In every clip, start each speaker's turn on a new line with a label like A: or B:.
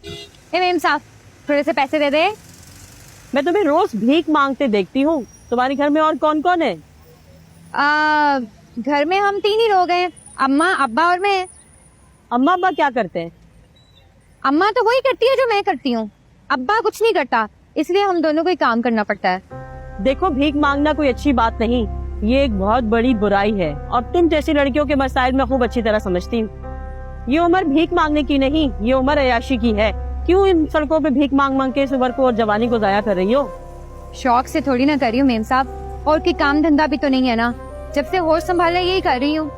A: ए ma'am साहब, थोड़े से पैसे दे दे।
B: मैं तुम्हें रोज भीख मांगते देखती हूँ। तुम्हारे घर में और कौन कौन है?
A: घर में हम 3 ही लोग हैं, अम्मा अब्बा और मैं।
B: अम्मा अब्बा क्या करते हैं?
A: अम्मा तो वही करती है जो मैं करती हूँ, अब्बा कुछ नहीं करता, इसलिए हम दोनों को ही काम करना पड़ता है।
B: देखो, भीख मांगना कोई अच्छी बात नहीं, ये एक बहुत बड़ी बुराई है और तुम जैसी लड़कियों के मसाइल में खूब अच्छी तरह समझती हूँ। ये उम्र भीख मांगने की नहीं, ये उम्र अयाशी की है। क्यों इन सड़कों पे भीख मांग मांग के इस उम्र को और जवानी को जाया कर रही हो?
A: शौक से थोड़ी ना कर रही हूँ मेम साहब, और कोई काम धंधा भी तो नहीं है ना, जब से होश संभाला यही कर रही हूँ।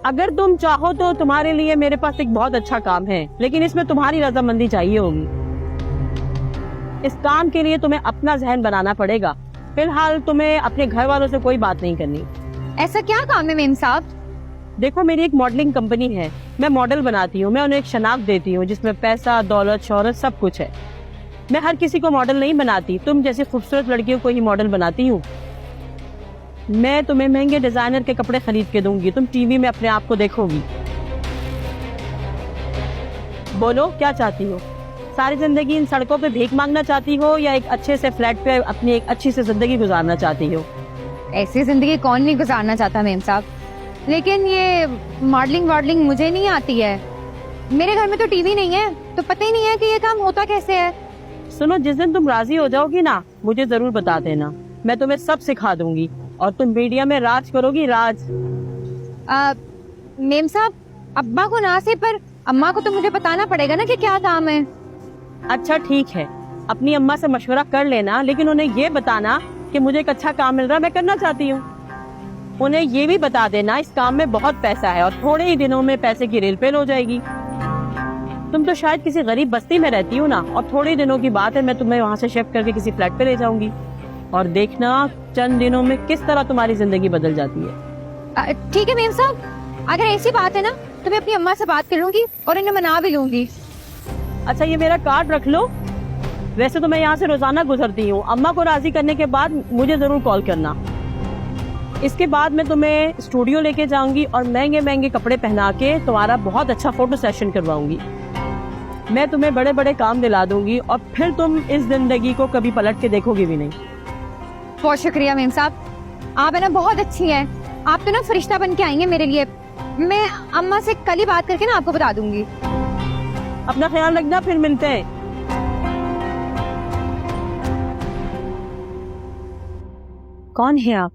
B: अगर तुम चाहो तो तुम्हारे लिए मेरे पास एक बहुत अच्छा काम है, लेकिन इसमें तुम्हारी रजामंदी चाहिए होगी। इस काम के लिए तुम्हें अपना जहन बनाना पड़ेगा। फिलहाल तुम्हें अपने घर वालों से कोई बात नहीं करनी।
A: ऐसा क्या काम है मेम साहब?
B: देखो, मेरी एक मॉडलिंग कंपनी है, मैं मॉडल बनाती हूँ। मैं उन्हें एक शनाख्त देती हूँ जिसमें पैसा, दौलत, शोहरत सब कुछ है। मैं हर किसी को मॉडल नहीं बनाती, तुम जैसी खूबसूरत लड़कियों को ही मॉडल बनाती हूँ। मैं तुम्हें महंगे डिजाइनर के कपड़े खरीद के दूंगी, तुम टीवी में अपने आप को देखोगी। बोलो, क्या चाहती हो? सारी जिंदगी इन सड़कों पे भीख मांगना चाहती हो या एक अच्छे से फ्लैट पे अपनी एक अच्छी सी जिंदगी गुजारना चाहती हो?
A: ऐसी जिंदगी कौन नहीं गुजारना चाहता मेम साहब, लेकिन ये मॉडलिंग मुझे नहीं आती है। मेरे घर में तो टीवी नहीं है, तो पता ही नहीं है कि ये काम होता कैसे है।
B: सुनो, जिस दिन तुम राजी हो जाओगी ना, मुझे जरूर बता देना, मैं तुम्हें सब सिखा दूंगी और तुम मीडिया में राज करोगी, राज।
A: मेम साहब, अब्बा को ना से, पर अम्मा को तो मुझे बताना पड़ेगा ना कि क्या काम है।
B: अच्छा ठीक है, अपनी अम्मा से मशवरा कर लेना, लेकिन उन्हें ये बताना कि मुझे एक अच्छा काम मिल रहा है, मैं करना चाहती हूँ। उन्हें ये भी बता देना इस काम में बहुत पैसा है और थोड़े ही दिनों में पैसे की रेल पेल हो जाएगी। तुम तो शायद किसी गरीब बस्ती में रहती हो ना, और थोड़े दिनों की बात है, मैं तुम्हें वहाँ से शिफ्ट करके किसी फ्लैट पे ले जाऊंगी और देखना चंद दिनों में किस तरह तुम्हारी जिंदगी बदल जाती है।
A: ठीक है मेम साहब, अगर ऐसी बात है ना तो मैं अपनी अम्मा से बात कर लूंगी और इन्हें मना भी लूंगी।
B: अच्छा, ये मेरा कार्ड रख लो। वैसे तो मैं यहाँ से रोजाना गुजरती हूँ, अम्मा को राजी करने के बाद मुझे जरूर कॉल करना। इसके बाद मैं तुम्हें स्टूडियो लेके जाऊंगी और महंगे महंगे कपड़े पहना के तुम्हारा बहुत अच्छा फोटो सेशन करवाऊंगी। मैं तुम्हें बड़े बड़े काम दिला दूंगी और फिर तुम इस जिंदगी को कभी पलट के देखोगी भी नहीं।
A: बहुत शुक्रिया मेम साहब, आप है ना बहुत अच्छी हैं, आप तो ना फरिश्ता बन के आएंगे मेरे लिए। मैं अम्मा से कल ही बात करके ना आपको बता दूंगी।
B: अपना ख्याल रखना, फिर मिलते हैं।
C: कौन है आप?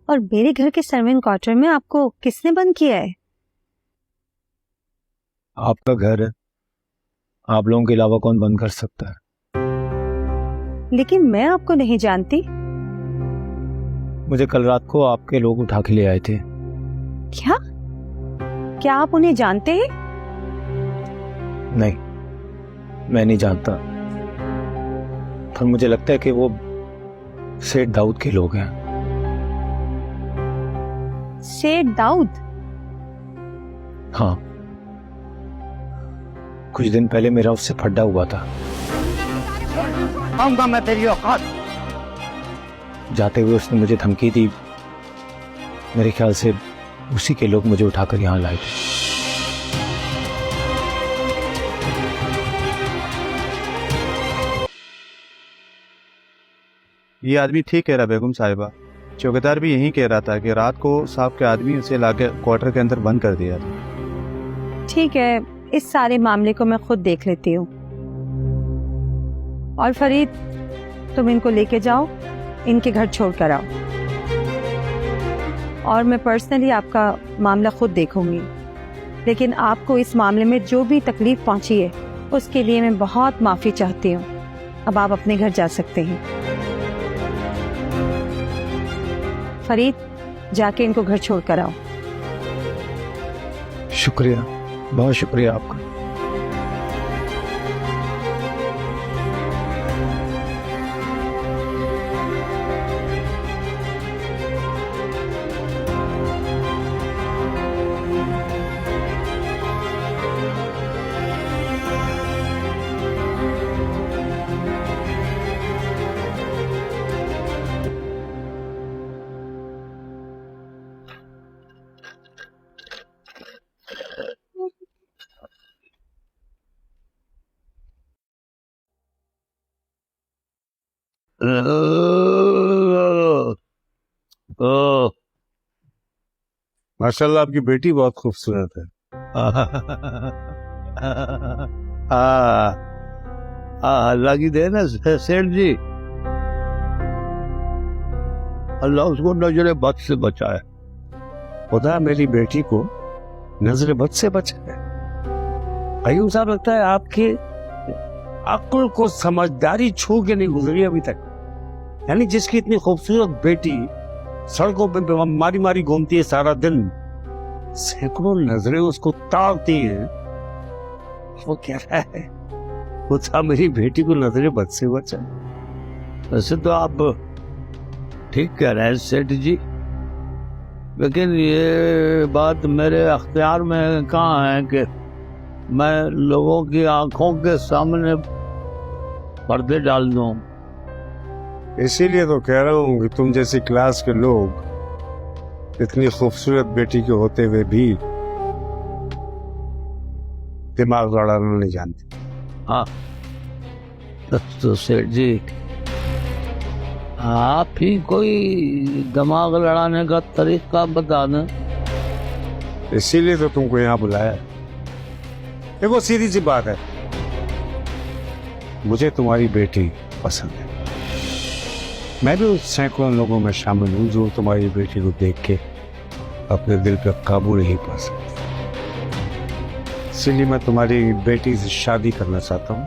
C: और मेरे घर के सर्वेंट क्वार्टर में आपको किसने बंद किया है?
D: आपका घर है, आप लोगों के अलावा कौन बंद कर सकता है?
C: लेकिन मैं आपको नहीं जानती।
D: मुझे कल रात को आपके लोग उठा के ले आए थे।
C: क्या आप उन्हें जानते हैं?
D: नहीं, मैं नहीं जानता, पर मुझे लगता है कि वो सेठ दाऊद के लोग हैं।
C: सेठ दाऊद?
D: हाँ, कुछ दिन पहले मेरा उससे फड्डा हुआ था।
E: आऊंगा मैं तेरी औकात।
D: जाते हुए उसने मुझे धमकी दी। मेरे ख्याल से उसी के लोग मुझे उठाकर यहाँ लाए थे।
E: ये आदमी ठीक कह रहा बेगम साहिबा, चौकीदार भी यही कह रहा था कि रात को साहब के आदमी उसे लाके क्वार्टर के अंदर बंद कर दिया था।
C: ठीक है, इस सारे मामले को मैं खुद देख लेती हूँ। और फरीद, तुम इनको लेके जाओ, इनके घर छोड़ कर आओ, और मैं पर्सनली आपका मामला खुद देखूंगी। लेकिन आपको इस मामले में जो भी तकलीफ पहुंची है उसके लिए मैं बहुत माफी चाहती हूँ। अब आप अपने घर जा सकते हैं। फरीद, जाके इनको घर छोड़ कर आओ।
D: शुक्रिया, बहुत शुक्रिया आपका।
E: माशाल्लाह आपकी बेटी बहुत खूबसूरत है।
F: अल्लाह की देन है सेठ जी, अल्लाह उसको नजर बद से बचाए।
E: खुदा मेरी बेटी को नजर बद से बचाए। अयूब साहब, लगता है आपके अक्ल को समझदारी छू के नहीं गुजरी अभी तक। यानी जिसकी इतनी खूबसूरत बेटी सड़कों पे मारी मारी घूमती है सारा दिन, सैकड़ों नजरें उसको ताकती हैं, वो कह रहा है खुदा मेरी बेटी को नजरें बद से बचाए।
F: वैसे तो आप ठीक कह रहे हैं सेठ जी, लेकिन ये बात मेरे अख्तियार में कहाँ है कि मैं लोगों की आंखों के सामने पर्दे डाल दूं।
E: इसीलिए तो कह रहा हूँ कि तुम जैसी क्लास के लोग इतनी खूबसूरत बेटी के होते हुए भी दिमाग लड़ाना नहीं जानते।
F: हाँ तो सेठ जी, आप ही कोई दिमाग लड़ाने का तरीका बता दें।
E: इसीलिए तो तुमको यहाँ बुलाया है। देखो सीधी सी बात है, मुझे तुम्हारी बेटी पसंद है। मैं भी उस सैकड़ों लोगों में शामिल हूँ जो तुम्हारी बेटी को देख के अपने दिल पे काबू नहीं पा सकते। इसलिए मैं तुम्हारी बेटी से शादी करना चाहता हूँ।